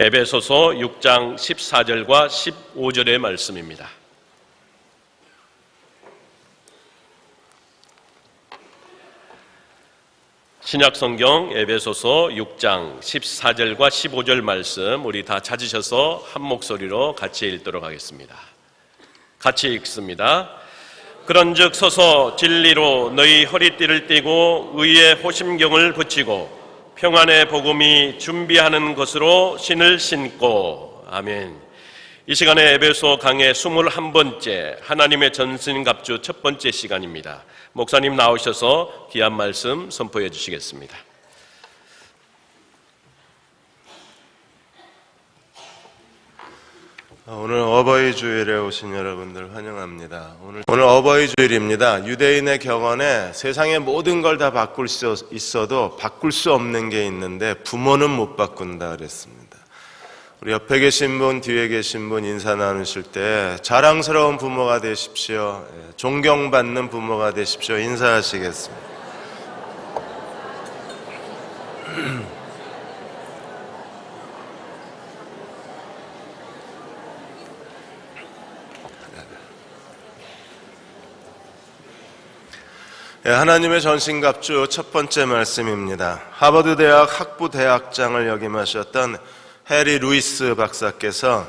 에베소서 6장 14절과 15절의 말씀입니다. 신약성경 에베소서 6장 14절과 15절 말씀 우리 다 찾으셔서 한 목소리로 같이 읽도록 하겠습니다. 같이 읽습니다. 그런즉 서서 진리로 너희 허리띠를 띠고 의의 호심경을 붙이고 평안의 복음이 준비하는 것으로 신을 신고. 아멘. 이 시간에 에베소 강의 21번째 하나님의 전신갑주 첫 번째 시간입니다. 목사님 나오셔서 귀한 말씀 선포해 주시겠습니다. 오늘 어버이 주일에 오신 여러분들 환영합니다. 오늘 어버이 주일입니다. 유대인의 격언에 세상의 모든 걸 다 바꿀 수 있어도 바꿀 수 없는 게 있는데 부모는 못 바꾼다 그랬습니다. 우리 옆에 계신 분, 뒤에 계신 분 인사 나누실 때 자랑스러운 부모가 되십시오. 존경받는 부모가 되십시오. 인사하시겠습니다. 하나님의 전신갑주 첫 번째 말씀입니다. 하버드 대학 학부 대학장을 역임하셨던 해리 루이스 박사께서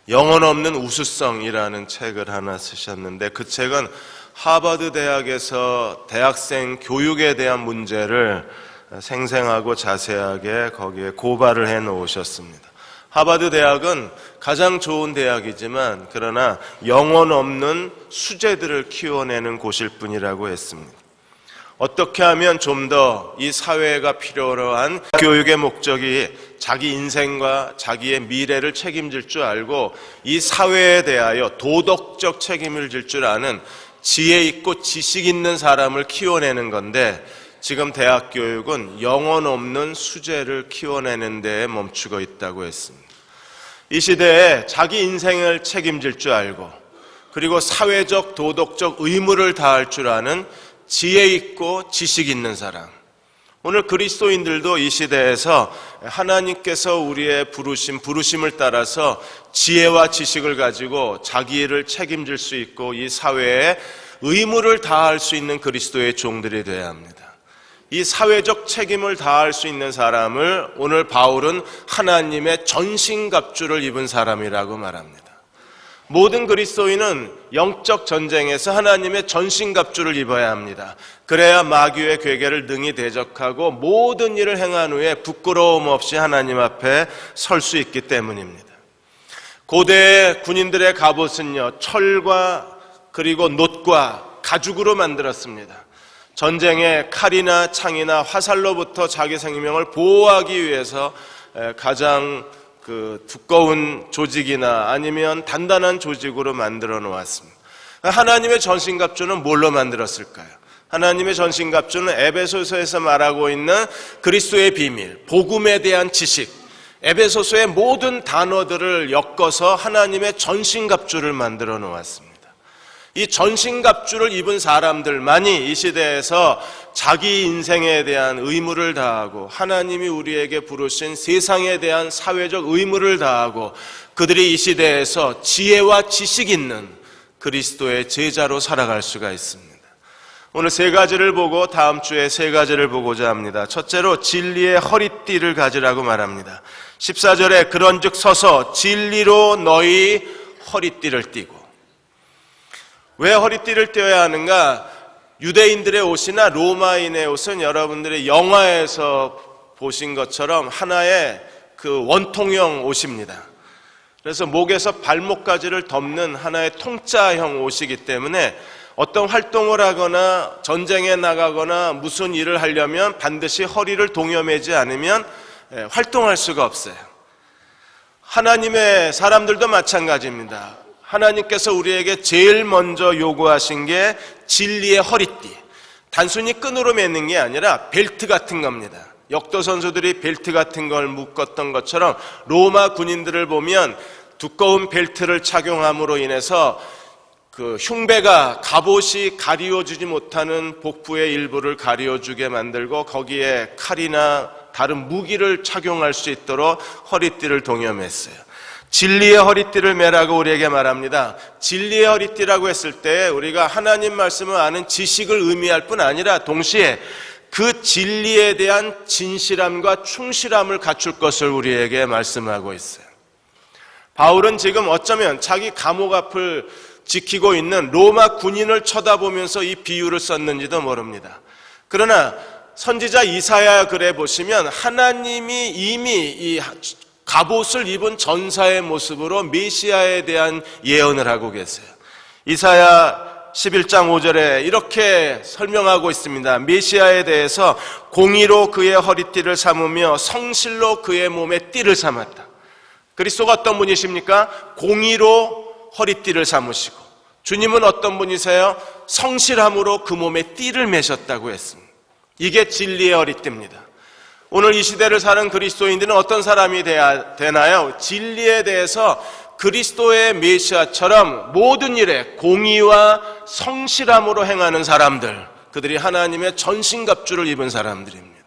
영혼 없는 우수성이라는 책을 하나 쓰셨는데, 그 책은 하버드 대학에서 대학생 교육에 대한 문제를 생생하고 자세하게 거기에 고발을 해 놓으셨습니다. 하버드 대학은 가장 좋은 대학이지만 그러나 영혼 없는 수재들을 키워내는 곳일 뿐이라고 했습니다. 어떻게 하면 좀 더 이 사회가 필요로 한 교육의 목적이 자기 인생과 자기의 미래를 책임질 줄 알고 이 사회에 대하여 도덕적 책임을 질 줄 아는 지혜 있고 지식 있는 사람을 키워내는 건데, 지금 대학 교육은 영혼 없는 수재를 키워내는 데에 멈추고 있다고 했습니다. 이 시대에 자기 인생을 책임질 줄 알고 그리고 사회적 도덕적 의무를 다할 줄 아는 지혜 있고 지식 있는 사람, 오늘 그리스도인들도 이 시대에서 하나님께서 우리의 부르심을 따라서 지혜와 지식을 가지고 자기 일을 책임질 수 있고 이 사회에 의무를 다할 수 있는 그리스도의 종들이 되어야 합니다. 이 사회적 책임을 다할 수 있는 사람을 오늘 바울은 하나님의 전신갑주를 입은 사람이라고 말합니다. 모든 그리스도인은 영적 전쟁에서 하나님의 전신갑주를 입어야 합니다. 그래야 마귀의 괴계를 능히 대적하고 모든 일을 행한 후에 부끄러움 없이 하나님 앞에 설 수 있기 때문입니다. 고대 군인들의 갑옷은요, 철과 그리고 놋과 가죽으로 만들었습니다. 전쟁에 칼이나 창이나 화살로부터 자기 생명을 보호하기 위해서 가장 두꺼운 조직이나 아니면 단단한 조직으로 만들어 놓았습니다. 하나님의 전신갑주는 뭘로 만들었을까요? 하나님의 전신갑주는 에베소서에서 말하고 있는 그리스도의 비밀, 복음에 대한 지식, 에베소서의 모든 단어들을 엮어서 하나님의 전신갑주를 만들어 놓았습니다. 이 전신갑주를 입은 사람들만이 이 시대에서 자기 인생에 대한 의무를 다하고 하나님이 우리에게 부르신 세상에 대한 사회적 의무를 다하고 그들이 이 시대에서 지혜와 지식 있는 그리스도의 제자로 살아갈 수가 있습니다. 오늘 세 가지를 보고 다음 주에 세 가지를 보고자 합니다. 첫째로 진리의 허리띠를 가지라고 말합니다. 14절에 그런즉 서서 진리로 너희 허리띠를 띠고. 왜 허리띠를 떼어야 하는가? 유대인들의 옷이나 로마인의 옷은 여러분들이 영화에서 보신 것처럼 하나의 원통형 옷입니다. 그래서 목에서 발목까지를 덮는 하나의 통짜형 옷이기 때문에 어떤 활동을 하거나 전쟁에 나가거나 무슨 일을 하려면 반드시 허리를 동여매지 않으면 활동할 수가 없어요. 하나님의 사람들도 마찬가지입니다. 하나님께서 우리에게 제일 먼저 요구하신 게 진리의 허리띠, 단순히 끈으로 매는 게 아니라 벨트 같은 겁니다. 역도 선수들이 벨트 같은 걸 묶었던 것처럼 로마 군인들을 보면 두꺼운 벨트를 착용함으로 인해서 흉배가 갑옷이 가리워주지 못하는 복부의 일부를 가리워주게 만들고 거기에 칼이나 다른 무기를 착용할 수 있도록 허리띠를 동여맸어요. 진리의 허리띠를 매라고 우리에게 말합니다. 진리의 허리띠라고 했을 때 우리가 하나님 말씀을 아는 지식을 의미할 뿐 아니라 동시에 그 진리에 대한 진실함과 충실함을 갖출 것을 우리에게 말씀하고 있어요. 바울은 지금 어쩌면 자기 감옥 앞을 지키고 있는 로마 군인을 쳐다보면서 이 비유를 썼는지도 모릅니다. 그러나 선지자 이사야 글에 보시면 하나님이 이미 이 갑옷을 입은 전사의 모습으로 메시아에 대한 예언을 하고 계세요. 이사야 11장 5절에 이렇게 설명하고 있습니다. 메시아에 대해서 공의로 그의 허리띠를 삼으며 성실로 그의 몸에 띠를 삼았다. 그리스도가 어떤 분이십니까? 공의로 허리띠를 삼으시고, 주님은 어떤 분이세요? 성실함으로 그 몸에 띠를 매셨다고 했습니다. 이게 진리의 허리띠입니다. 오늘 이 시대를 사는 그리스도인들은 어떤 사람이 돼야 되나요? 진리에 대해서 그리스도의 메시아처럼 모든 일에 공의와 성실함으로 행하는 사람들, 그들이 하나님의 전신갑주를 입은 사람들입니다.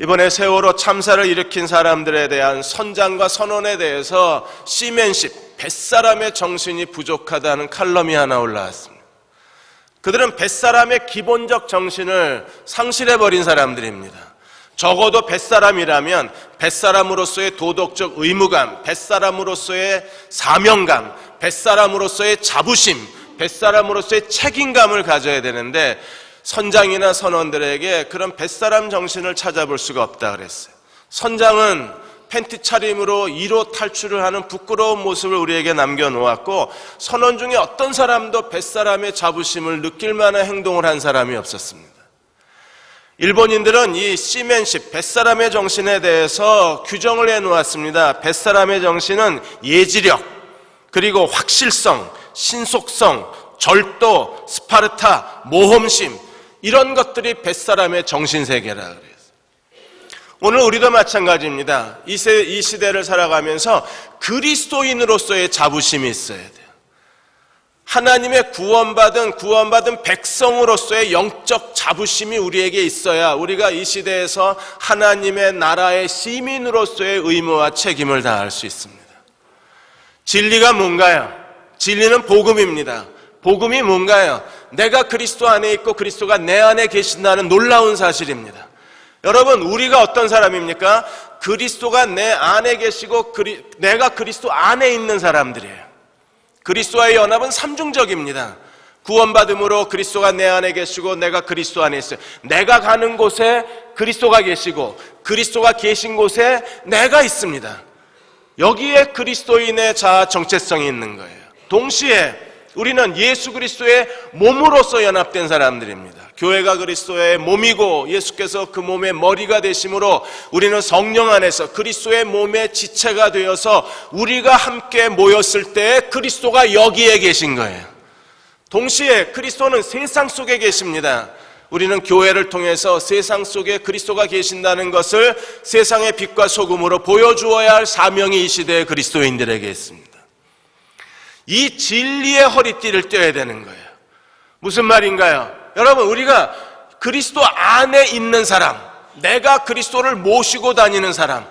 이번에 세월호 참사를 일으킨 사람들에 대한 선장과 선원에 대해서 시맨십, 뱃사람의 정신이 부족하다는 칼럼이 하나 올라왔습니다. 그들은 뱃사람의 기본적 정신을 상실해버린 사람들입니다. 적어도 뱃사람이라면 뱃사람으로서의 도덕적 의무감, 뱃사람으로서의 사명감, 뱃사람으로서의 자부심, 뱃사람으로서의 책임감을 가져야 되는데 선장이나 선원들에게 그런 뱃사람 정신을 찾아볼 수가 없다 그랬어요. 선장은 팬티 차림으로 2로 탈출을 하는 부끄러운 모습을 우리에게 남겨놓았고, 선원 중에 어떤 사람도 뱃사람의 자부심을 느낄 만한 행동을 한 사람이 없었습니다. 일본인들은 이 시맨십, 뱃사람의 정신에 대해서 규정을 해놓았습니다. 뱃사람의 정신은 예지력, 그리고 확실성, 신속성, 절도, 스파르타, 모험심, 이런 것들이 뱃사람의 정신세계라 그래요. 오늘 우리도 마찬가지입니다. 이 시대를 살아가면서 그리스도인으로서의 자부심이 있어야 돼요. 하나님의 구원받은 백성으로서의 영적 자부심이 우리에게 있어야 우리가 이 시대에서 하나님의 나라의 시민으로서의 의무와 책임을 다할 수 있습니다. 진리가 뭔가요? 진리는 복음입니다. 복음이 뭔가요? 내가 그리스도 안에 있고 그리스도가 내 안에 계신다는 놀라운 사실입니다. 여러분, 우리가 어떤 사람입니까? 그리스도가 내 안에 계시고 내가 그리스도 안에 있는 사람들이에요. 그리스도와의 연합은 삼중적입니다. 구원받음으로 그리스도가 내 안에 계시고 내가 그리스도 안에 있어요. 내가 가는 곳에 그리스도가 계시고 그리스도가 계신 곳에 내가 있습니다. 여기에 그리스도인의 자아 정체성이 있는 거예요. 동시에 우리는 예수 그리스도의 몸으로서 연합된 사람들입니다. 교회가 그리스도의 몸이고 예수께서 그 몸의 머리가 되심으로 우리는 성령 안에서 그리스도의 몸의 지체가 되어서 우리가 함께 모였을 때 그리스도가 여기에 계신 거예요. 동시에 그리스도는 세상 속에 계십니다. 우리는 교회를 통해서 세상 속에 그리스도가 계신다는 것을 세상의 빛과 소금으로 보여주어야 할 사명이 이 시대의 그리스도인들에게 있습니다. 이 진리의 허리띠를 떼야 되는 거예요. 무슨 말인가요? 여러분, 우리가 그리스도 안에 있는 사람, 내가 그리스도를 모시고 다니는 사람,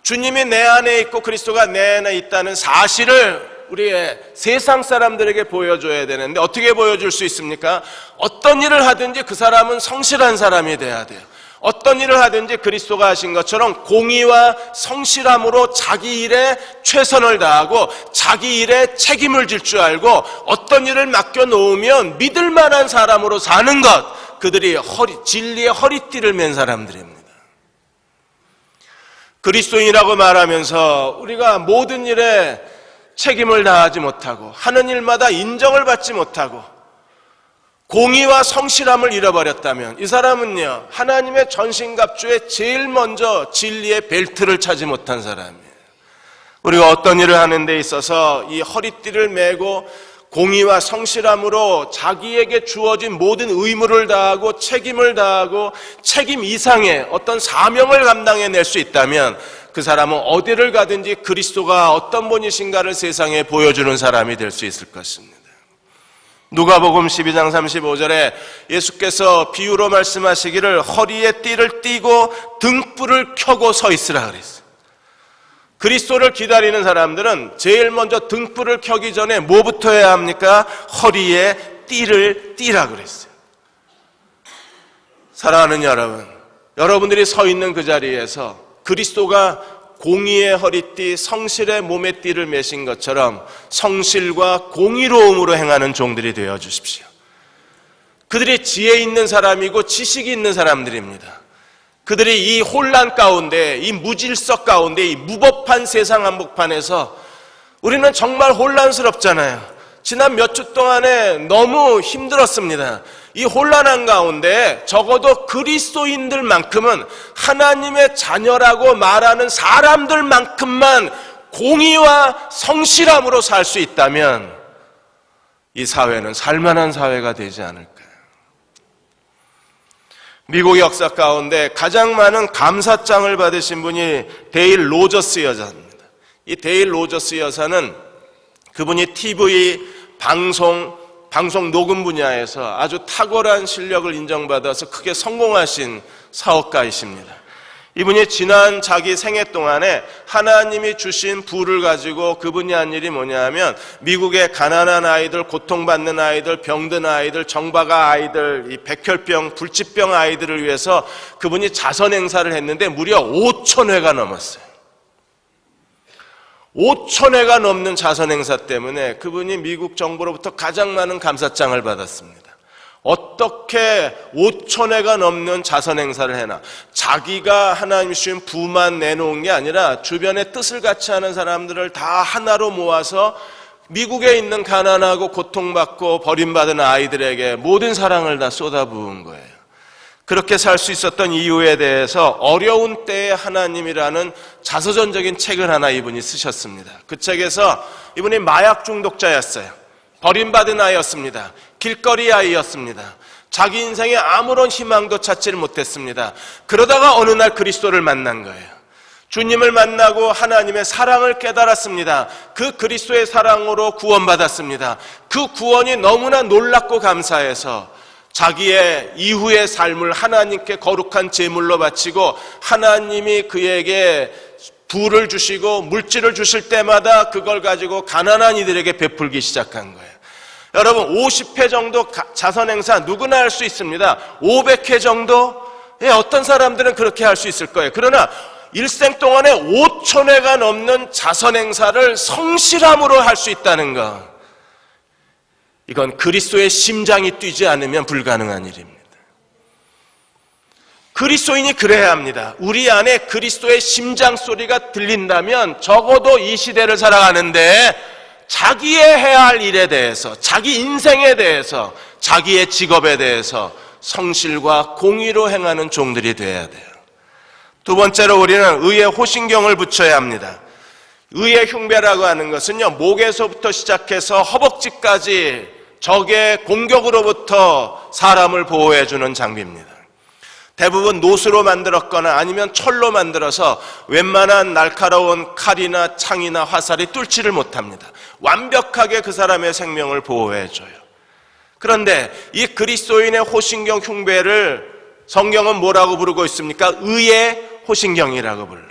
주님이 내 안에 있고 그리스도가 내 안에 있다는 사실을 우리의 세상 사람들에게 보여줘야 되는데 어떻게 보여줄 수 있습니까? 어떤 일을 하든지 그 사람은 성실한 사람이 돼야 돼요. 어떤 일을 하든지 그리스도가 하신 것처럼 공의와 성실함으로 자기 일에 최선을 다하고 자기 일에 책임을 질 줄 알고 어떤 일을 맡겨놓으면 믿을 만한 사람으로 사는 것, 그들이 진리의 허리띠를 맨 사람들입니다. 그리스도인이라고 말하면서 우리가 모든 일에 책임을 다하지 못하고 하는 일마다 인정을 받지 못하고 공의와 성실함을 잃어버렸다면 이 사람은요, 하나님의 전신갑주에 제일 먼저 진리의 벨트를 차지 못한 사람이에요. 우리가 어떤 일을 하는 데 있어서 이 허리띠를 메고 공의와 성실함으로 자기에게 주어진 모든 의무를 다하고 책임을 다하고 책임 이상의 어떤 사명을 감당해낼 수 있다면 그 사람은 어디를 가든지 그리스도가 어떤 분이신가를 세상에 보여주는 사람이 될 수 있을 것입니다. 누가복음 12장 35절에 예수께서 비유로 말씀하시기를 허리에 띠를 띠고 등불을 켜고 서 있으라 그랬어요. 그리스도를 기다리는 사람들은 제일 먼저 등불을 켜기 전에 뭐부터 해야 합니까? 허리에 띠를 띠라 그랬어요. 사랑하는 여러분, 여러분들이 서 있는 그 자리에서 그리스도가 공의의 허리띠, 성실의 몸의 띠를 매신 것처럼 성실과 공의로움으로 행하는 종들이 되어 주십시오. 그들이 지혜 있는 사람이고 지식이 있는 사람들입니다. 그들이 이 혼란 가운데, 이 무질서 가운데, 이 무법한 세상 한복판에서 우리는 정말 혼란스럽잖아요. 지난 몇 주 동안에 너무 힘들었습니다. 이 혼란한 가운데 적어도 그리스도인들만큼은 하나님의 자녀라고 말하는 사람들만큼만 공의와 성실함으로 살 수 있다면 이 사회는 살만한 사회가 되지 않을까요? 미국 역사 가운데 가장 많은 감사장을 받으신 분이 데일 로저스 여사입니다. 이 데일 로저스 여사는 그분이 TV 방송 녹음 분야에서 아주 탁월한 실력을 인정받아서 크게 성공하신 사업가이십니다. 이분이 지난 자기 생애 동안에 하나님이 주신 부를 가지고 그분이 한 일이 뭐냐면 미국의 가난한 아이들, 고통받는 아이들, 병든 아이들, 정박아 아이들, 이 백혈병, 불치병 아이들을 위해서 그분이 자선 행사를 했는데 무려 5,000회가 넘었어요. 5,000회가 넘는 자선 행사 때문에 그분이 미국 정부로부터 가장 많은 감사장을 받았습니다. 어떻게 5,000회가 넘는 자선 행사를 해나 자기가 하나님이 주신 부만 내놓은 게 아니라 주변에 뜻을 같이 하는 사람들을 다 하나로 모아서 미국에 있는 가난하고 고통받고 버림받은 아이들에게 모든 사랑을 다 쏟아부은 거예요. 그렇게 살 수 있었던 이유에 대해서 어려운 때의 하나님이라는 자서전적인 책을 하나 이분이 쓰셨습니다. 그 책에서 이분이 마약 중독자였어요. 버림받은 아이였습니다. 길거리 아이였습니다. 자기 인생에 아무런 희망도 찾지를 못했습니다. 그러다가 어느 날 그리스도를 만난 거예요. 주님을 만나고 하나님의 사랑을 깨달았습니다. 그 그리스도의 사랑으로 구원받았습니다. 그 구원이 너무나 놀랍고 감사해서 자기의 이후의 삶을 하나님께 거룩한 제물로 바치고 하나님이 그에게 부를 주시고 물질을 주실 때마다 그걸 가지고 가난한 이들에게 베풀기 시작한 거예요. 여러분 50회 정도 자선행사 누구나 할 수 있습니다. 500회 정도? 어떤 사람들은 그렇게 할 수 있을 거예요. 그러나 일생 동안에 5,000회가 넘는 자선행사를 성실함으로 할 수 있다는 것, 이건 그리스도의 심장이 뛰지 않으면 불가능한 일입니다. 그리스도인이 그래야 합니다. 우리 안에 그리스도의 심장 소리가 들린다면 적어도 이 시대를 살아가는데 자기의 해야 할 일에 대해서, 자기 인생에 대해서, 자기의 직업에 대해서 성실과 공의로 행하는 종들이 되어야 돼요. 두 번째로 우리는 의의 호신경을 붙여야 합니다. 의의 흉배라고 하는 것은요, 목에서부터 시작해서 허벅지까지 적의 공격으로부터 사람을 보호해주는 장비입니다. 대부분 노수로 만들었거나 아니면 철로 만들어서 웬만한 날카로운 칼이나 창이나 화살이 뚫지를 못합니다. 완벽하게 그 사람의 생명을 보호해줘요. 그런데 이 그리스도인의 호신경 흉배를 성경은 뭐라고 부르고 있습니까? 의의 호신경이라고 불러요.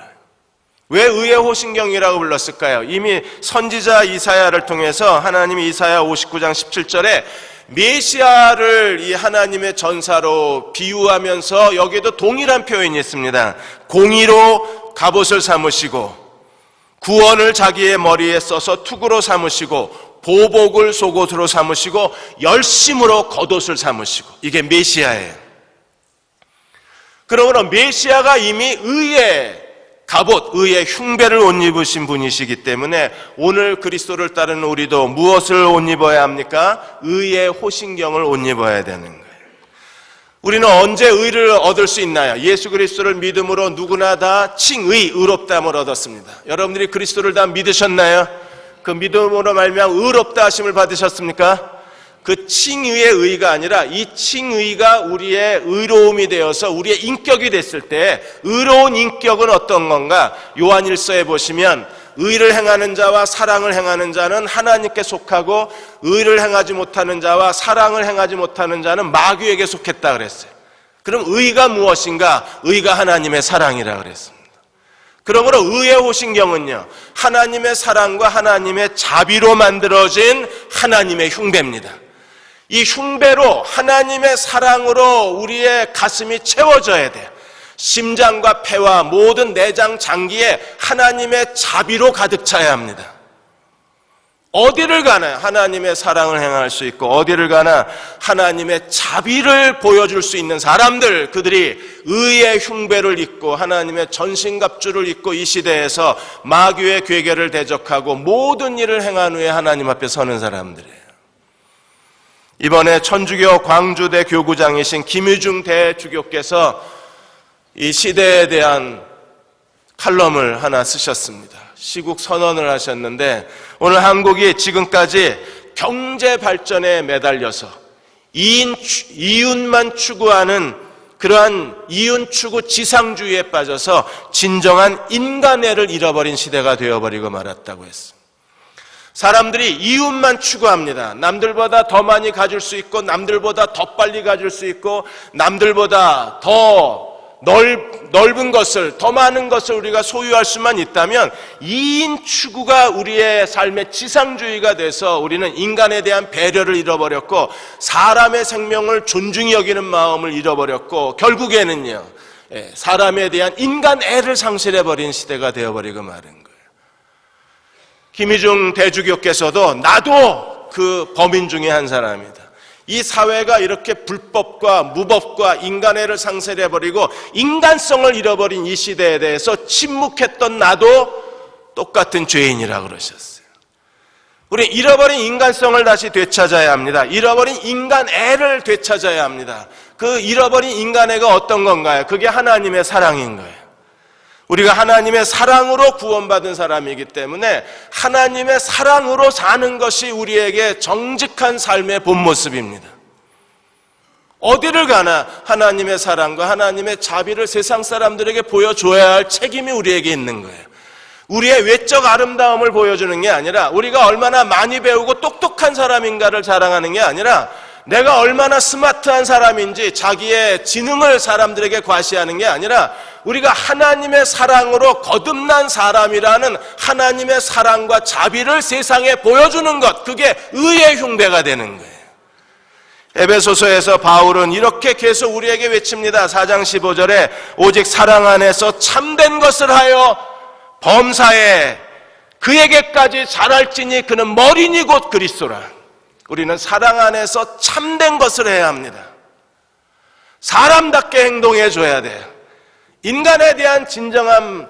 왜 의의 호신경이라고 불렀을까요? 이미 선지자 이사야를 통해서 하나님이 이사야 59장 17절에 메시아를 이 하나님의 전사로 비유하면서 여기에도 동일한 표현이 있습니다. 공의로 갑옷을 삼으시고 구원을 자기의 머리에 써서 투구로 삼으시고 보복을 속옷으로 삼으시고 열심으로 겉옷을 삼으시고, 이게 메시아예요. 그러므로 메시아가 이미 의의 갑옷, 의의 흉배를 옷 입으신 분이시기 때문에 오늘 그리스도를 따르는 우리도 무엇을 옷 입어야 합니까? 의의 호신경을 옷 입어야 되는 거예요. 우리는 언제 의를 얻을 수 있나요? 예수 그리스도를 믿음으로 누구나 다 칭의, 의롭다함을 얻었습니다. 여러분들이 그리스도를 다 믿으셨나요? 그 믿음으로 말미암아 의롭다 하심을 받으셨습니까? 그 칭의의 의가 아니라 이 칭의가 우리의 의로움이 되어서 우리의 인격이 됐을 때 의로운 인격은 어떤 건가? 요한일서에 보시면 의를 행하는 자와 사랑을 행하는 자는 하나님께 속하고 의를 행하지 못하는 자와 사랑을 행하지 못하는 자는 마귀에게 속했다 그랬어요. 그럼 의가 무엇인가? 의가 하나님의 사랑이라 그랬습니다. 그러므로 의의 호신경은요, 하나님의 사랑과 하나님의 자비로 만들어진 하나님의 흉배입니다. 이 흉배로 하나님의 사랑으로 우리의 가슴이 채워져야 돼요. 심장과 폐와 모든 내장 장기에 하나님의 자비로 가득 차야 합니다. 어디를 가나 하나님의 사랑을 행할 수 있고 어디를 가나 하나님의 자비를 보여줄 수 있는 사람들, 그들이 의의 흉배를 입고 하나님의 전신갑주를 입고 이 시대에서 마귀의 괴계를 대적하고 모든 일을 행한 후에 하나님 앞에 서는 사람들이에요. 이번에 천주교 광주대 교구장이신 김유중 대주교께서 이 시대에 대한 칼럼을 하나 쓰셨습니다. 시국 선언을 하셨는데, 오늘 한국이 지금까지 경제 발전에 매달려서 이윤만 추구하는 그러한 이윤 추구 지상주의에 빠져서 진정한 인간애를 잃어버린 시대가 되어버리고 말았다고 했습니다. 사람들이 이윤만 추구합니다. 남들보다 더 많이 가질 수 있고 남들보다 더 빨리 가질 수 있고 남들보다 더 넓은 것을, 더 많은 것을 우리가 소유할 수만 있다면 이인 추구가 우리의 삶의 지상주의가 돼서 우리는 인간에 대한 배려를 잃어버렸고 사람의 생명을 존중히 여기는 마음을 잃어버렸고 결국에는요, 사람에 대한 인간애를 상실해버린 시대가 되어버리고 마는 거예요. 김희중 대주교께서도 나도 그 범인 중에 한 사람이다. 이 사회가 이렇게 불법과 무법과 인간애를 상실해버리고 인간성을 잃어버린 이 시대에 대해서 침묵했던 나도 똑같은 죄인이라고 그러셨어요. 우리 잃어버린 인간성을 다시 되찾아야 합니다. 잃어버린 인간애를 되찾아야 합니다. 그 잃어버린 인간애가 어떤 건가요? 그게 하나님의 사랑인 거예요. 우리가 하나님의 사랑으로 구원받은 사람이기 때문에 하나님의 사랑으로 사는 것이 우리에게 정직한 삶의 본 모습입니다. 어디를 가나 하나님의 사랑과 하나님의 자비를 세상 사람들에게 보여줘야 할 책임이 우리에게 있는 거예요. 우리의 외적 아름다움을 보여주는 게 아니라, 우리가 얼마나 많이 배우고 똑똑한 사람인가를 자랑하는 게 아니라, 내가 얼마나 스마트한 사람인지 자기의 지능을 사람들에게 과시하는 게 아니라, 우리가 하나님의 사랑으로 거듭난 사람이라는 하나님의 사랑과 자비를 세상에 보여주는 것, 그게 의의 흉배가 되는 거예요. 에베소서에서 바울은 이렇게 계속 우리에게 외칩니다. 4장 15절에 오직 사랑 안에서 참된 것을 하여 범사에 그에게까지 자랄지니 그는 머리니 곧 그리스도라. 우리는 사랑 안에서 참된 것을 해야 합니다. 사람답게 행동해 줘야 돼요. 인간에 대한 진정한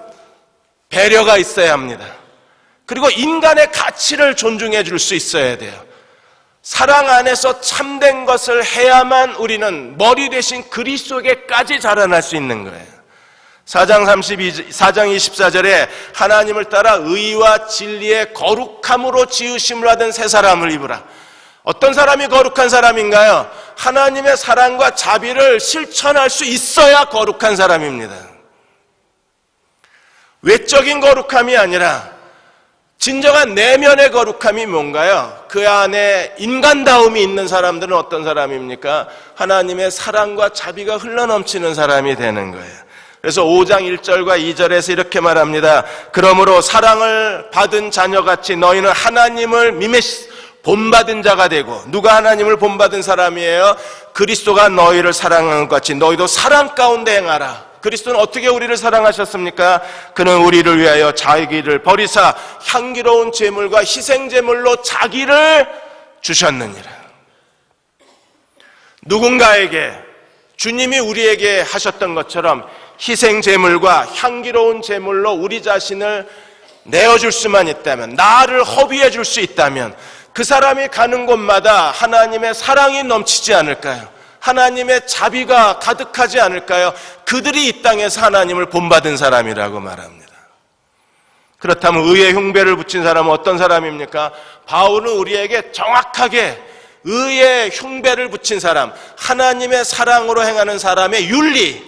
배려가 있어야 합니다. 그리고 인간의 가치를 존중해 줄 수 있어야 돼요. 사랑 안에서 참된 것을 해야만 우리는 머리 대신 그리스도에게까지 자라날 수 있는 거예요. 4장 24절에 하나님을 따라 의와 진리의 거룩함으로 지으심을 받은 새 사람을 입으라. 어떤 사람이 거룩한 사람인가요? 하나님의 사랑과 자비를 실천할 수 있어야 거룩한 사람입니다. 외적인 거룩함이 아니라 진정한 내면의 거룩함이 뭔가요? 그 안에 인간다움이 있는 사람들은 어떤 사람입니까? 하나님의 사랑과 자비가 흘러넘치는 사람이 되는 거예요. 그래서 5장 1절과 2절에서 이렇게 말합니다. 그러므로 사랑을 받은 자녀같이 너희는 하나님을 본받은 자가 되고, 누가 하나님을 본받은 사람이에요? 그리스도가 너희를 사랑하는 것 같이 너희도 사랑 가운데 행하라. 그리스도는 어떻게 우리를 사랑하셨습니까? 그는 우리를 위하여 자기를 버리사 향기로운 제물과 희생제물로 자기를 주셨느니라. 누군가에게 주님이 우리에게 하셨던 것처럼 희생제물과 향기로운 제물로 우리 자신을 내어줄 수만 있다면, 나를 허비해 줄 수 있다면 그 사람이 가는 곳마다 하나님의 사랑이 넘치지 않을까요? 하나님의 자비가 가득하지 않을까요? 그들이 이 땅에서 하나님을 본받은 사람이라고 말합니다. 그렇다면 의의 흉배를 붙인 사람은 어떤 사람입니까? 바울은 우리에게 정확하게 의의 흉배를 붙인 사람, 하나님의 사랑으로 행하는 사람의 윤리,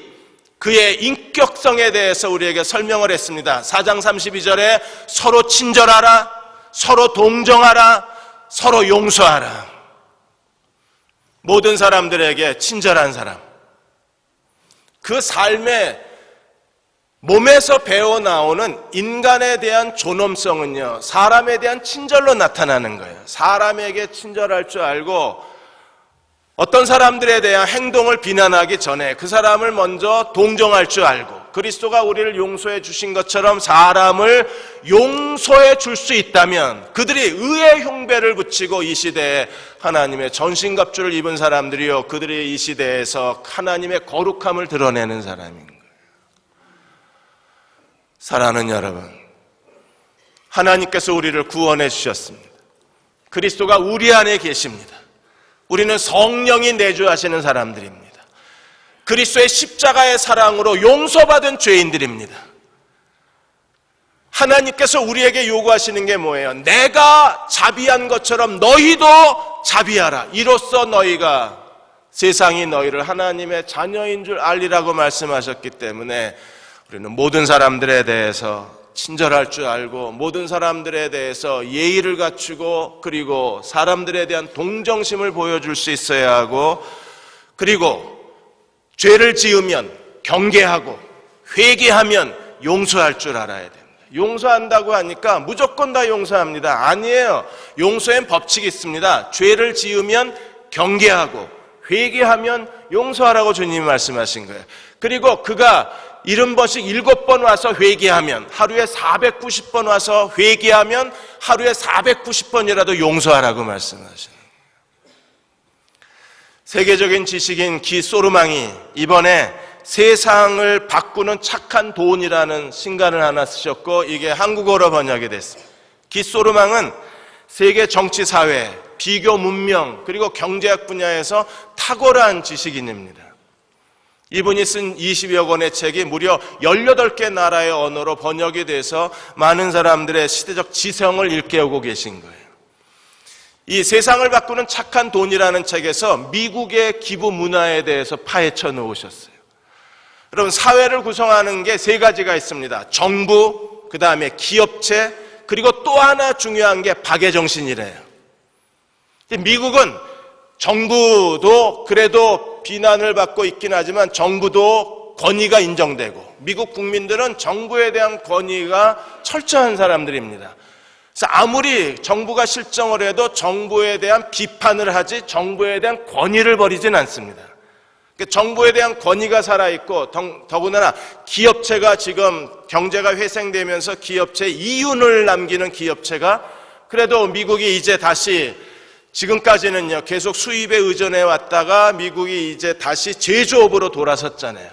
그의 인격성에 대해서 우리에게 설명을 했습니다. 4장 32절에 서로 친절하라, 서로 동정하라, 서로 용서하라. 모든 사람들에게 친절한 사람, 그 삶의 몸에서 배어나오는 인간에 대한 존엄성은요, 사람에 대한 친절로 나타나는 거예요. 사람에게 친절할 줄 알고 어떤 사람들에 대한 행동을 비난하기 전에 그 사람을 먼저 동정할 줄 알고, 그리스도가 우리를 용서해 주신 것처럼 사람을 용서해 줄 수 있다면 그들이 의의 흉배를 붙이고 이 시대에 하나님의 전신갑주를 입은 사람들이요, 그들이 이 시대에서 하나님의 거룩함을 드러내는 사람인 거예요. 사랑하는 여러분, 하나님께서 우리를 구원해 주셨습니다. 그리스도가 우리 안에 계십니다. 우리는 성령이 내주하시는 사람들입니다. 그리스도의 십자가의 사랑으로 용서받은 죄인들입니다. 하나님께서 우리에게 요구하시는 게 뭐예요? 내가 자비한 것처럼 너희도 자비하라. 이로써 너희가 세상이 너희를 하나님의 자녀인 줄 알리라고 말씀하셨기 때문에 우리는 모든 사람들에 대해서 친절할 줄 알고, 모든 사람들에 대해서 예의를 갖추고, 그리고 사람들에 대한 동정심을 보여줄 수 있어야 하고, 그리고 죄를 지으면 경계하고 회개하면 용서할 줄 알아야 됩니다. 용서한다고 하니까 무조건 다 용서합니다. 아니에요. 용서엔 법칙이 있습니다. 죄를 지으면 경계하고 회개하면 용서하라고 주님이 말씀하신 거예요. 그리고 그가 70번씩 7번 와서 회개하면, 하루에 490번 와서 회개하면 하루에 490번이라도 용서하라고 말씀하시는 거예요. 세계적인 지식인 기 소르망이 이번에 세상을 바꾸는 착한 돈이라는 신간을 하나 쓰셨고, 이게 한국어로 번역이 됐습니다. 기 소르망은 세계 정치, 사회, 비교, 문명, 그리고 경제학 분야에서 탁월한 지식인입니다. 이분이 쓴 20여 권의 책이 무려 18개 나라의 언어로 번역이 돼서 많은 사람들의 시대적 지성을 일깨우고 계신 거예요. 이 세상을 바꾸는 착한 돈이라는 책에서 미국의 기부 문화에 대해서 파헤쳐 놓으셨어요. 여러분, 사회를 구성하는 게 3가지가 있습니다. 정부, 그 다음에 기업체, 그리고 또 하나 중요한 게 박애정신이래요. 미국은 정부도 그래도 비난을 받고 있긴 하지만 정부도 권위가 인정되고, 미국 국민들은 정부에 대한 권위가 철저한 사람들입니다. 그래서 아무리 정부가 실정을 해도 정부에 대한 비판을 하지 정부에 대한 권위를 버리진 않습니다. 정부에 대한 권위가 살아있고, 더군다나 기업체가 지금 경제가 회생되면서 기업체 이윤을 남기는 기업체가, 그래도 미국이 이제 다시, 지금까지는요 계속 수입에 의존해 왔다가 미국이 이제 다시 제조업으로 돌아섰잖아요.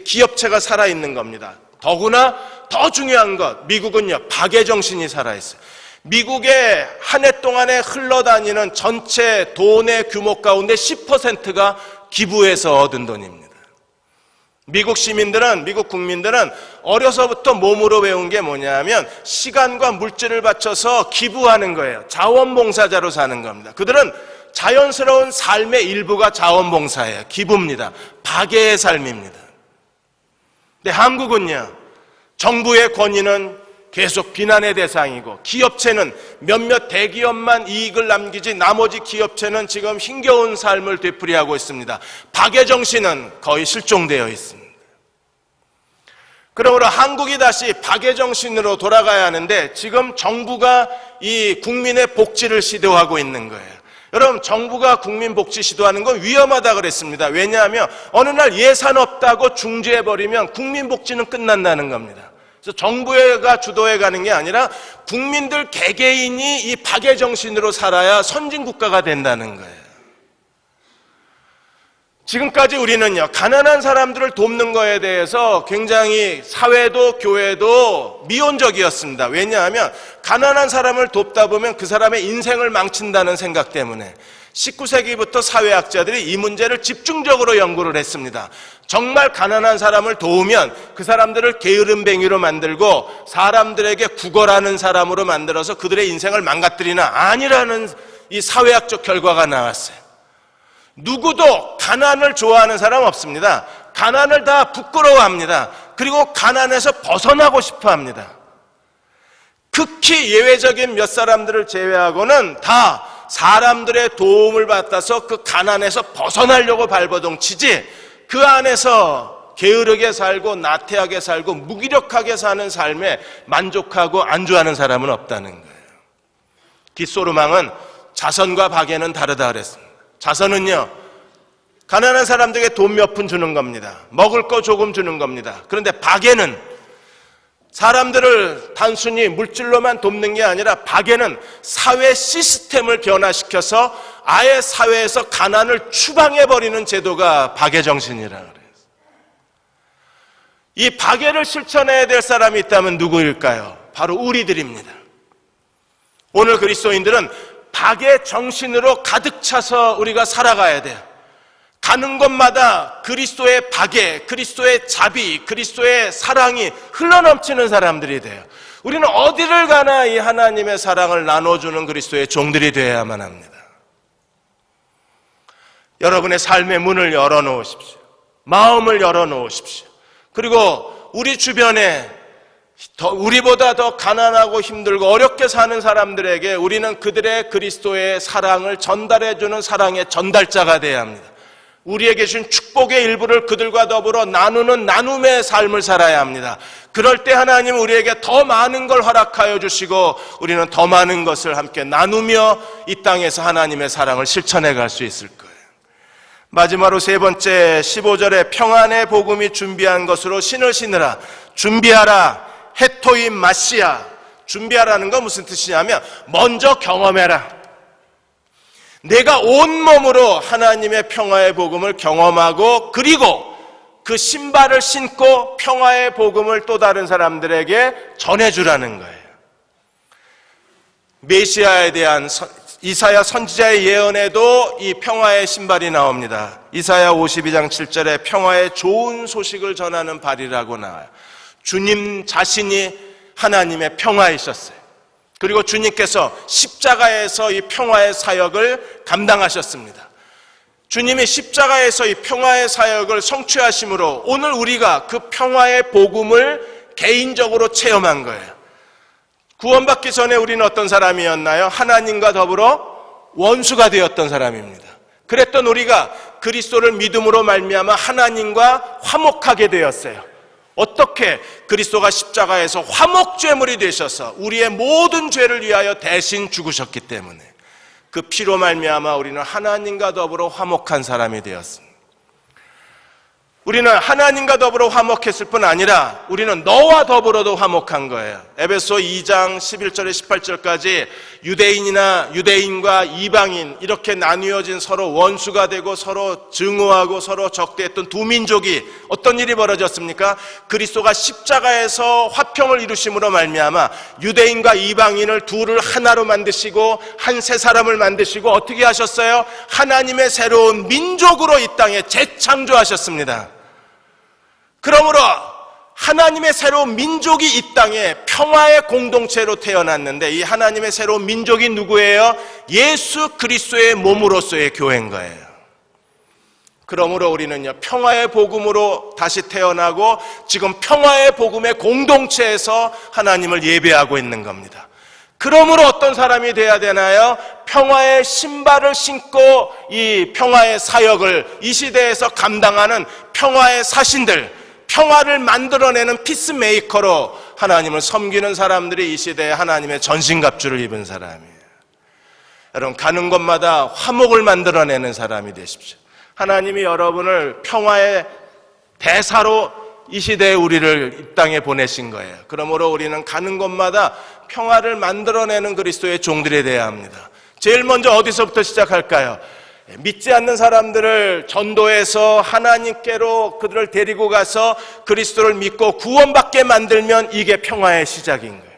기업체가 살아있는 겁니다. 더구나 더 중요한 것, 미국은요 박애정신이 살아있어요. 미국의 한 해 동안에 흘러다니는 전체 돈의 규모 가운데 10%가 기부해서 얻은 돈입니다. 미국 시민들은, 미국 국민들은 어려서부터 몸으로 배운 게 뭐냐면 시간과 물질을 바쳐서 기부하는 거예요. 자원봉사자로 사는 겁니다. 그들은 자연스러운 삶의 일부가 자원봉사예요. 기부입니다. 박애의 삶입니다. 근데 한국은요, 정부의 권위는 계속 비난의 대상이고, 기업체는 몇몇 대기업만 이익을 남기지 나머지 기업체는 지금 힘겨운 삶을 되풀이하고 있습니다. 박애정신은 거의 실종되어 있습니다. 그러므로 한국이 다시 박애정신으로 돌아가야 하는데, 지금 정부가 이 국민의 복지를 시도하고 있는 거예요. 여러분, 정부가 국민 복지 시도하는 건 위험하다 그랬습니다. 왜냐하면 어느 날 예산 없다고 중지해버리면 국민 복지는 끝난다는 겁니다. 그래서 정부가 주도해 가는 게 아니라 국민들 개개인이 이 박애정신으로 살아야 선진국가가 된다는 거예요. 지금까지 우리는요, 가난한 사람들을 돕는 거에 대해서 굉장히 사회도 교회도 미온적이었습니다. 왜냐하면 가난한 사람을 돕다 보면 그 사람의 인생을 망친다는 생각 때문에 19세기부터 사회학자들이 이 문제를 집중적으로 연구를 했습니다. 정말 가난한 사람을 도우면 그 사람들을 게으름뱅이로 만들고 사람들에게 구걸하는 사람으로 만들어서 그들의 인생을 망가뜨리나, 아니라는 이 사회학적 결과가 나왔어요. 누구도 가난을 좋아하는 사람 없습니다. 가난을 다 부끄러워합니다. 그리고 가난에서 벗어나고 싶어 합니다. 극히 예외적인 몇 사람들을 제외하고는 다 사람들의 도움을 받아서 그 가난에서 벗어나려고 발버둥치지, 그 안에서 게으르게 살고 나태하게 살고 무기력하게 사는 삶에 만족하고 안주하는 사람은 없다는 거예요. 깃소르망은 자선과 박애는 다르다 그랬습니다. 자선은요, 가난한 사람들에게 돈 몇 푼 주는 겁니다. 먹을 거 조금 주는 겁니다. 그런데 박애는 사람들을 단순히 물질로만 돕는 게 아니라 박애는 사회 시스템을 변화시켜서 아예 사회에서 가난을 추방해버리는 제도가 박애 정신이라 그래요. 이 박애를 실천해야 될 사람이 있다면 누구일까요? 바로 우리들입니다. 오늘 그리스도인들은 박애 정신으로 가득 차서 우리가 살아가야 돼요. 가는 곳마다 그리스도의 박애, 그리스도의 자비, 그리스도의 사랑이 흘러넘치는 사람들이 돼요. 우리는 어디를 가나 이 하나님의 사랑을 나눠주는 그리스도의 종들이 되어야만 합니다. 여러분의 삶의 문을 열어놓으십시오. 마음을 열어놓으십시오. 그리고 우리 주변에 우리보다 더 가난하고 힘들고 어렵게 사는 사람들에게 우리는 그들의 그리스도의 사랑을 전달해주는 사랑의 전달자가 되어야 합니다. 우리에게 주신 축복의 일부를 그들과 더불어 나누는 나눔의 삶을 살아야 합니다. 그럴 때 하나님은 우리에게 더 많은 걸 허락하여 주시고 우리는 더 많은 것을 함께 나누며 이 땅에서 하나님의 사랑을 실천해 갈 수 있을 거예요. 마지막으로 세 번째 15절에 평안의 복음이 준비한 것으로 신을 신으라. 준비하라. 헤토임 마시아. 준비하라는 건 무슨 뜻이냐면 먼저 경험해라. 내가 온몸으로 하나님의 평화의 복음을 경험하고 그리고 그 신발을 신고 평화의 복음을 또 다른 사람들에게 전해주라는 거예요. 메시아에 대한 이사야 선지자의 예언에도 이 평화의 신발이 나옵니다. 이사야 52장 7절에 평화의 좋은 소식을 전하는 발이라고 나와요. 주님 자신이 하나님의 평화이셨어요. 그리고 주님께서 십자가에서 이 평화의 사역을 감당하셨습니다. 주님이 십자가에서 이 평화의 사역을 성취하심으로 오늘 우리가 그 평화의 복음을 개인적으로 체험한 거예요. 구원받기 전에 우리는 어떤 사람이었나요? 하나님과 더불어 원수가 되었던 사람입니다. 그랬던 우리가 그리스도를 믿음으로 말미암아 하나님과 화목하게 되었어요. 어떻게? 그리스도가 십자가에서 화목제물이 되셔서 우리의 모든 죄를 위하여 대신 죽으셨기 때문에 그 피로 말미암아 우리는 하나님과 더불어 화목한 사람이 되었습니다. 우리는 하나님과 더불어 화목했을 뿐 아니라 우리는 너와 더불어도 화목한 거예요. 에베소 2장 11절에 18절까지 유대인과 이방인 이렇게 나뉘어진 서로 원수가 되고 서로 증오하고 서로 적대했던 두 민족이 어떤 일이 벌어졌습니까? 그리스도가 십자가에서 화평을 이루심으로 말미암아 유대인과 이방인을 둘을 하나로 만드시고 한 세 사람을 만드시고 어떻게 하셨어요? 하나님의 새로운 민족으로 이 땅에 재창조하셨습니다. 그러므로 하나님의 새로운 민족이 이 땅에 평화의 공동체로 태어났는데 이 하나님의 새로운 민족이 누구예요? 예수 그리스도의 몸으로서의 교회인 거예요. 그러므로 우리는요 평화의 복음으로 다시 태어나고 지금 평화의 복음의 공동체에서 하나님을 예배하고 있는 겁니다. 그러므로 어떤 사람이 돼야 되나요? 평화의 신발을 신고 이 평화의 사역을 이 시대에서 감당하는 평화의 사신들, 평화를 만들어내는 피스메이커로 하나님을 섬기는 사람들이 이 시대에 하나님의 전신갑주를 입은 사람이에요. 여러분 가는 곳마다 화목을 만들어내는 사람이 되십시오. 하나님이 여러분을 평화의 대사로 이 시대에 우리를 이 땅에 보내신 거예요. 그러므로 우리는 가는 곳마다 평화를 만들어내는 그리스도의 종들이 되어야 합니다. 제일 먼저 어디서부터 시작할까요? 믿지 않는 사람들을 전도해서 하나님께로 그들을 데리고 가서 그리스도를 믿고 구원받게 만들면 이게 평화의 시작인 거예요.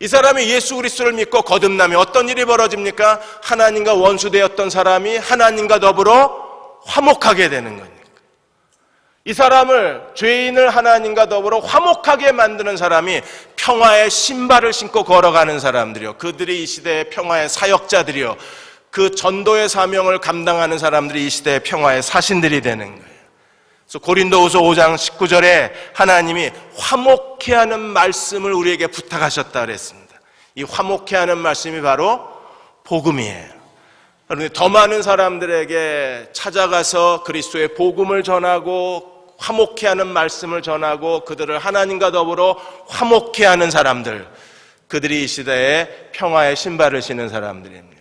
이 사람이 예수 그리스도를 믿고 거듭나면 어떤 일이 벌어집니까? 하나님과 원수되었던 사람이 하나님과 더불어 화목하게 되는 겁니다. 이 사람을, 죄인을 하나님과 더불어 화목하게 만드는 사람이 평화의 신발을 신고 걸어가는 사람들이요, 그들이 이 시대의 평화의 사역자들이요, 그 전도의 사명을 감당하는 사람들이 이 시대의 평화의 사신들이 되는 거예요. 그래서 고린도후서 5장 19절에 하나님이 화목케 하는 말씀을 우리에게 부탁하셨다 그랬습니다. 이 화목케 하는 말씀이 바로 복음이에요. 그런데 더 많은 사람들에게 찾아가서 그리스도의 복음을 전하고 화목케 하는 말씀을 전하고 그들을 하나님과 더불어 화목케 하는 사람들, 그들이 이 시대에 평화의 신발을 신은 사람들입니다.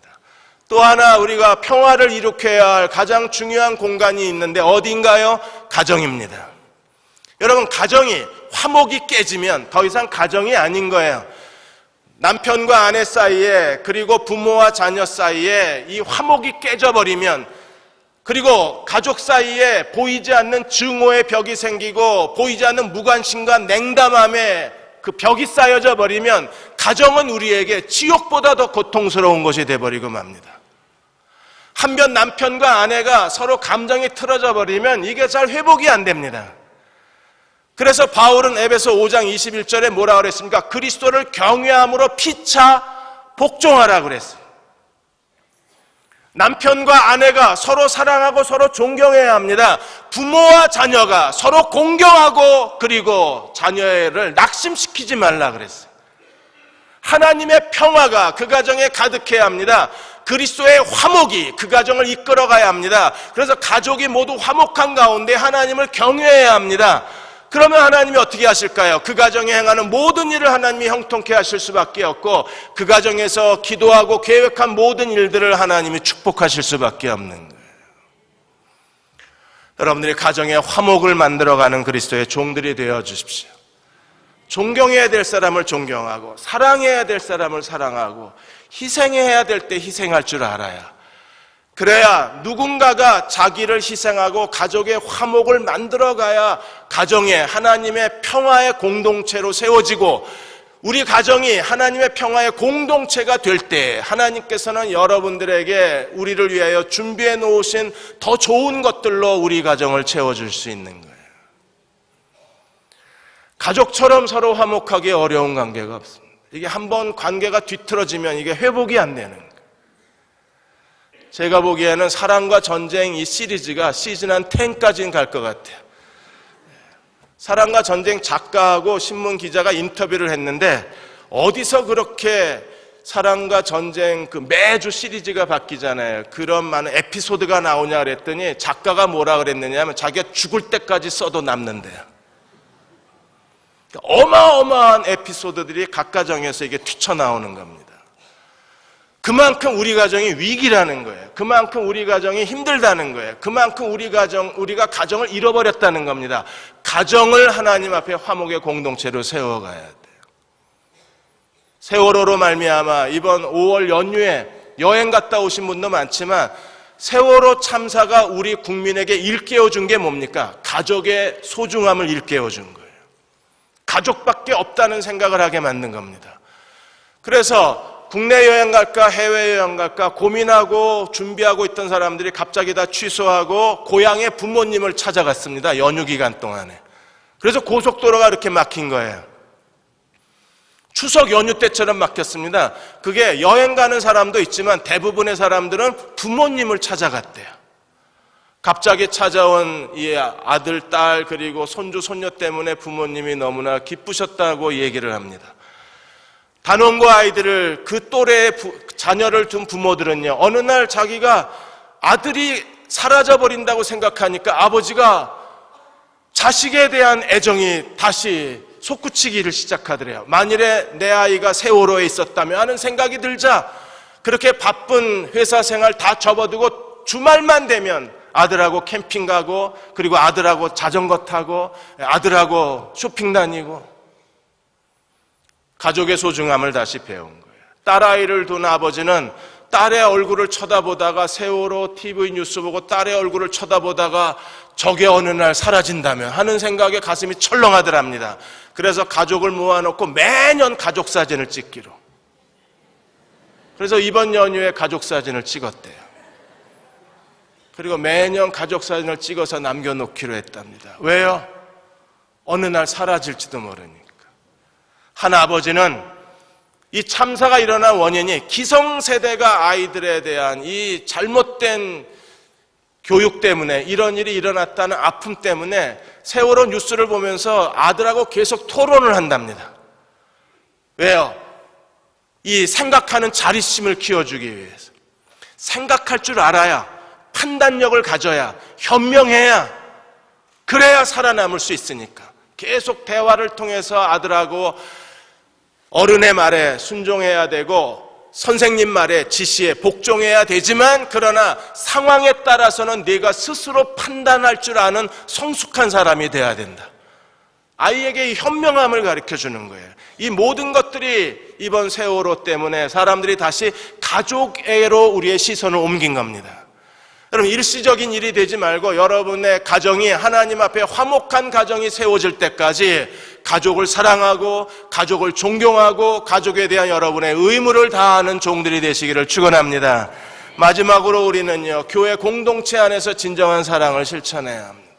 또 하나 우리가 평화를 일으켜야 할 가장 중요한 공간이 있는데 어디인가요? 가정입니다. 여러분, 가정이 화목이 깨지면 더 이상 가정이 아닌 거예요. 남편과 아내 사이에, 그리고 부모와 자녀 사이에 이 화목이 깨져버리면, 그리고 가족 사이에 보이지 않는 증오의 벽이 생기고 보이지 않는 무관심과 냉담함에 그 벽이 쌓여져 버리면 가정은 우리에게 지옥보다 더 고통스러운 것이 돼버리고 맙니다. 한편 남편과 아내가 서로 감정이 틀어져 버리면 이게 잘 회복이 안 됩니다. 그래서 바울은 에베소 5장 21절에 뭐라 그랬습니까? 그리스도를 경외함으로 피차 복종하라고 그랬어요. 남편과 아내가 서로 사랑하고 서로 존경해야 합니다. 부모와 자녀가 서로 공경하고 그리고 자녀를 낙심시키지 말라 그랬어요. 하나님의 평화가 그 가정에 가득해야 합니다. 그리스도의 화목이 그 가정을 이끌어가야 합니다. 그래서 가족이 모두 화목한 가운데 하나님을 경외해야 합니다. 그러면 하나님이 어떻게 하실까요? 그 가정에 행하는 모든 일을 하나님이 형통케 하실 수밖에 없고 그 가정에서 기도하고 계획한 모든 일들을 하나님이 축복하실 수밖에 없는 거예요. 여러분들이 가정에 화목을 만들어가는 그리스도의 종들이 되어 주십시오. 존경해야 될 사람을 존경하고 사랑해야 될 사람을 사랑하고 희생해야 될 때 희생할 줄 알아야, 그래야 누군가가 자기를 희생하고 가족의 화목을 만들어가야 가정에 하나님의 평화의 공동체로 세워지고, 우리 가정이 하나님의 평화의 공동체가 될 때 하나님께서는 여러분들에게 우리를 위하여 준비해 놓으신 더 좋은 것들로 우리 가정을 채워줄 수 있는 거예요. 가족처럼 서로 화목하기 어려운 관계가 없습니다. 이게 한번 관계가 뒤틀어지면 이게 회복이 안 되는 거예요. 제가 보기에는 사랑과 전쟁 이 시리즈가 시즌 한 10까지는 갈 것 같아요. 사랑과 전쟁 작가하고 신문 기자가 인터뷰를 했는데 어디서 그렇게 사랑과 전쟁 그 매주 시리즈가 바뀌잖아요. 그런 많은 에피소드가 나오냐 그랬더니 작가가 뭐라 그랬느냐 하면 자기가 죽을 때까지 써도 남는데요. 어마어마한 에피소드들이 각 가정에서 이게 튀쳐나오는 겁니다. 그만큼 우리 가정이 위기라는 거예요. 그만큼 우리 가정이 힘들다는 거예요. 그만큼 우리가 가정을 잃어버렸다는 겁니다. 가정을 하나님 앞에 화목의 공동체로 세워가야 돼요. 세월호로 말미암아 이번 5월 연휴에 여행 갔다 오신 분도 많지만 세월호 참사가 우리 국민에게 일깨워준 게 뭡니까? 가족의 소중함을 일깨워준 거예요. 가족밖에 없다는 생각을 하게 만든 겁니다. 그래서 국내 여행 갈까 해외 여행 갈까 고민하고 준비하고 있던 사람들이 갑자기 다 취소하고 고향의 부모님을 찾아갔습니다. 연휴 기간 동안에. 그래서 고속도로가 이렇게 막힌 거예요. 추석 연휴 때처럼 막혔습니다. 그게 여행 가는 사람도 있지만 대부분의 사람들은 부모님을 찾아갔대요. 갑자기 찾아온 이 아들, 딸 그리고 손주, 손녀 때문에 부모님이 너무나 기쁘셨다고 얘기를 합니다. 단원고 아이들을 그 또래의 자녀를 둔 부모들은요, 어느 날 자기가 아들이 사라져버린다고 생각하니까 아버지가 자식에 대한 애정이 다시 솟구치기를 시작하더래요. 만일에 내 아이가 세월호에 있었다면 하는 생각이 들자 그렇게 바쁜 회사 생활 다 접어두고 주말만 되면 아들하고 캠핑 가고 그리고 아들하고 자전거 타고 아들하고 쇼핑 다니고 가족의 소중함을 다시 배운 거예요. 딸아이를 둔 아버지는 딸의 얼굴을 쳐다보다가 세월호 TV 뉴스 보고 딸의 얼굴을 쳐다보다가 저게 어느 날 사라진다면 하는 생각에 가슴이 철렁하더랍니다. 그래서 가족을 모아놓고 매년 가족 사진을 찍기로. 그래서 이번 연휴에 가족 사진을 찍었대요. 그리고 매년 가족 사진을 찍어서 남겨놓기로 했답니다. 왜요? 어느 날 사라질지도 모르니까. 한 아버지는 이 참사가 일어난 원인이 기성세대가 아이들에 대한 이 잘못된 교육 때문에, 이런 일이 일어났다는 아픔 때문에 세월호 뉴스를 보면서 아들하고 계속 토론을 한답니다. 왜요? 이 생각하는 자립심을 키워주기 위해서. 생각할 줄 알아야, 판단력을 가져야, 현명해야, 그래야 살아남을 수 있으니까 계속 대화를 통해서 아들하고 어른의 말에 순종해야 되고 선생님 말에, 지시에 복종해야 되지만, 그러나 상황에 따라서는 네가 스스로 판단할 줄 아는 성숙한 사람이 돼야 된다. 아이에게 이 현명함을 가르쳐주는 거예요. 이 모든 것들이 이번 세월호 때문에 사람들이 다시 가족애로 우리의 시선을 옮긴 겁니다. 여러분, 일시적인 일이 되지 말고 여러분의 가정이 하나님 앞에 화목한 가정이 세워질 때까지 가족을 사랑하고 가족을 존경하고 가족에 대한 여러분의 의무를 다하는 종들이 되시기를 축원합니다. 마지막으로 우리는요, 교회 공동체 안에서 진정한 사랑을 실천해야 합니다.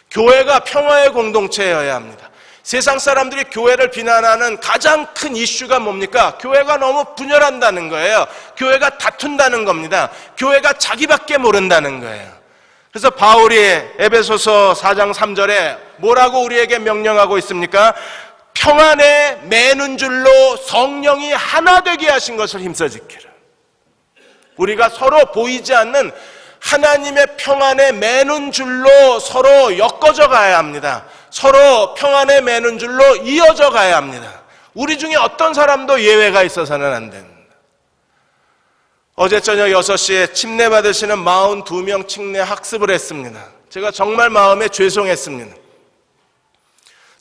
교회가 평화의 공동체여야 합니다. 세상 사람들이 교회를 비난하는 가장 큰 이슈가 뭡니까? 교회가 너무 분열한다는 거예요. 교회가 다툰다는 겁니다. 교회가 자기밖에 모른다는 거예요. 그래서 바울이 에베소서 4장 3절에 뭐라고 우리에게 명령하고 있습니까? 평안에 매는 줄로 성령이 하나 되게 하신 것을 힘써 지키라. 우리가 서로 보이지 않는 하나님의 평안에 매는 줄로 서로 엮어져 가야 합니다. 서로 평안에 매는 줄로 이어져 가야 합니다. 우리 중에 어떤 사람도 예외가 있어서는 안 됩니다. 어제 저녁 6시에 침례 받으시는 42명 침례 학습을 했습니다. 제가 정말 마음에 죄송했습니다.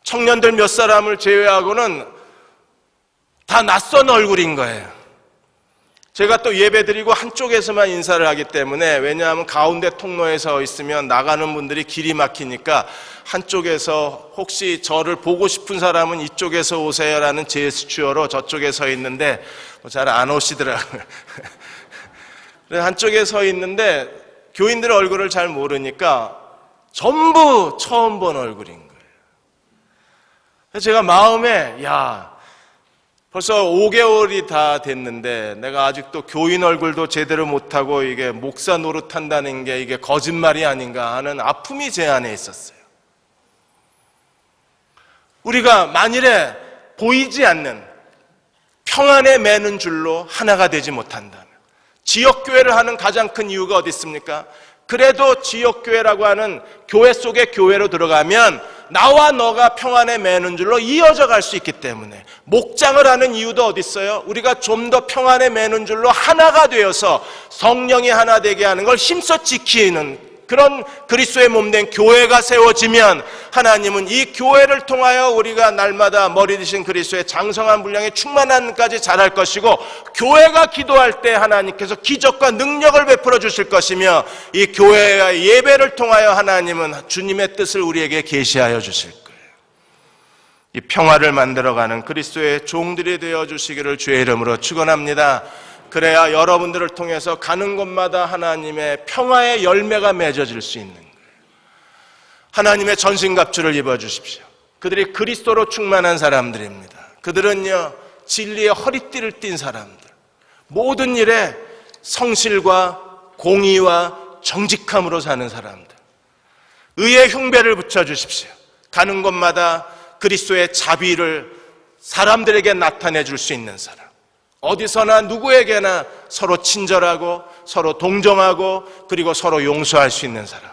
청년들 몇 사람을 제외하고는 다 낯선 얼굴인 거예요. 제가 또 예배드리고 한쪽에서만 인사를 하기 때문에, 왜냐하면 가운데 통로에 서 있으면 나가는 분들이 길이 막히니까 한쪽에서 혹시 저를 보고 싶은 사람은 이쪽에서 오세요라는 제스처로 저쪽에 서 있는데 잘 안 오시더라고요. 한쪽에 서 있는데 교인들 얼굴을 잘 모르니까 전부 처음 본 얼굴인 거예요. 그래서 제가 마음에, 벌써 5개월이 다 됐는데 내가 아직도 교인 얼굴도 제대로 못하고 이게 목사 노릇한다는 게 이게 거짓말이 아닌가 하는 아픔이 제 안에 있었어요. 우리가 만일에 보이지 않는 평안에 매는 줄로 하나가 되지 못한다면, 지역교회를 하는 가장 큰 이유가 어디 있습니까? 그래도 지역교회라고 하는 교회 속의 교회로 들어가면 나와 너가 평안에 매는 줄로 이어져 갈 수 있기 때문에, 목장을 하는 이유도 어디 있어요? 우리가 좀 더 평안에 매는 줄로 하나가 되어서 성령이 하나 되게 하는 걸 힘써 지키는 그런 그리스도의 몸된 교회가 세워지면, 하나님은 이 교회를 통하여 우리가 날마다 머리 되신 그리스도의 장성한 분량에 충만함까지 자랄 것이고, 교회가 기도할 때 하나님께서 기적과 능력을 베풀어 주실 것이며, 이 교회의 예배를 통하여 하나님은 주님의 뜻을 우리에게 계시하여 주실 거예요. 이 평화를 만들어가는 그리스도의 종들이 되어 주시기를 주의 이름으로 축원합니다. 그래야 여러분들을 통해서 가는 곳마다 하나님의 평화의 열매가 맺어질 수 있는 거예요. 하나님의 전신갑주를 입어주십시오. 그들이 그리스도로 충만한 사람들입니다. 그들은요, 진리의 허리띠를 띈 사람들, 모든 일에 성실과 공의와 정직함으로 사는 사람들, 의의 흉배를 붙여주십시오. 가는 곳마다 그리스도의 자비를 사람들에게 나타내 줄 수 있는 사람, 어디서나 누구에게나 서로 친절하고 서로 동정하고 그리고 서로 용서할 수 있는 사람,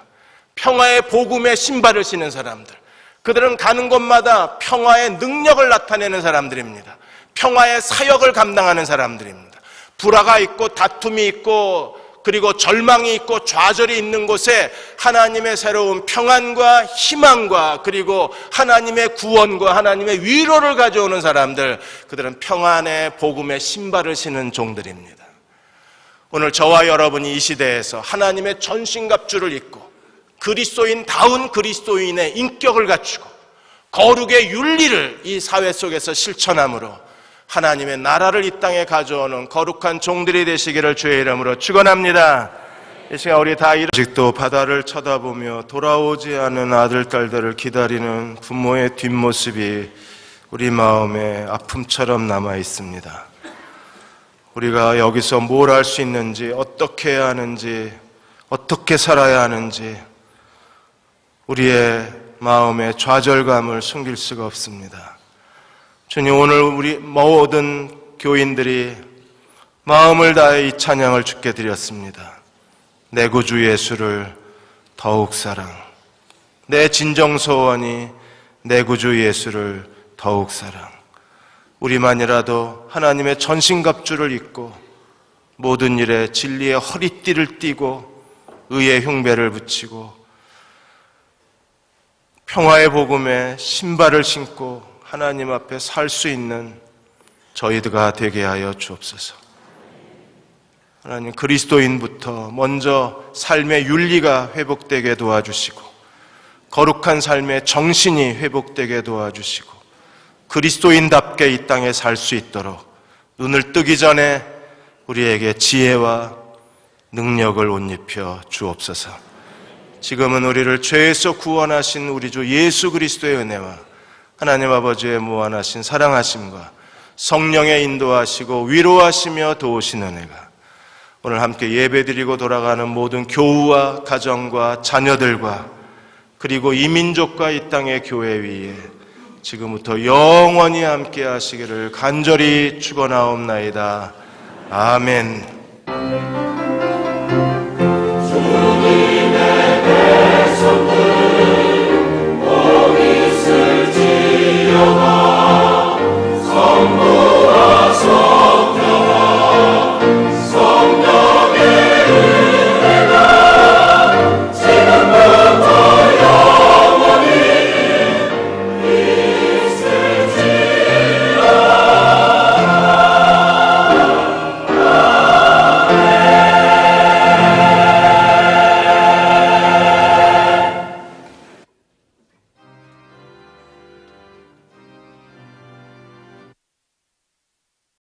평화의 복음의 신발을 신는 사람들, 그들은 가는 곳마다 평화의 능력을 나타내는 사람들입니다. 평화의 사역을 감당하는 사람들입니다. 불화가 있고 다툼이 있고 그리고 절망이 있고 좌절이 있는 곳에 하나님의 새로운 평안과 희망과 그리고 하나님의 구원과 하나님의 위로를 가져오는 사람들, 그들은 평안의 복음의 신발을 신은 종들입니다. 오늘 저와 여러분이 이 시대에서 하나님의 전신갑주를 입고 그리스도인다운 그리스도인의 인격을 갖추고 거룩의 윤리를 이 사회 속에서 실천함으로 하나님의 나라를 이 땅에 가져오는 거룩한 종들이 되시기를 주의 이름으로 축원합니다. 이 시간 우리 다 아직도 바다를 쳐다보며 돌아오지 않은 아들, 딸들을 기다리는 부모의 뒷모습이 우리 마음에 아픔처럼 남아 있습니다. 우리가 여기서 뭘 할 수 있는지, 어떻게 해야 하는지, 어떻게 살아야 하는지 우리의 마음의 좌절감을 숨길 수가 없습니다. 주님, 오늘 우리 모든 교인들이 마음을 다해 이 찬양을 주께 드렸습니다. 내 구주 예수를 더욱 사랑, 내 진정소원이 내 구주 예수를 더욱 사랑. 우리만이라도 하나님의 전신갑주를 입고 모든 일에 진리의 허리띠를 띠고 의의 흉배를 붙이고 평화의 복음에 신발을 신고 하나님 앞에 살 수 있는 저희가 되게 하여 주옵소서. 하나님, 그리스도인부터 먼저 삶의 윤리가 회복되게 도와주시고 거룩한 삶의 정신이 회복되게 도와주시고 그리스도인답게 이 땅에 살 수 있도록 눈을 뜨기 전에 우리에게 지혜와 능력을 옷 입혀 주옵소서. 지금은 우리를 죄에서 구원하신 우리 주 예수 그리스도의 은혜와 하나님 아버지의 무한하신 사랑하심과 성령의 인도하시고 위로하시며 도우신 은혜가 오늘 함께 예배드리고 돌아가는 모든 교우와 가정과 자녀들과 그리고 이 민족과 이 땅의 교회 위에 지금부터 영원히 함께 하시기를 간절히 축원하옵나이다. 아멘.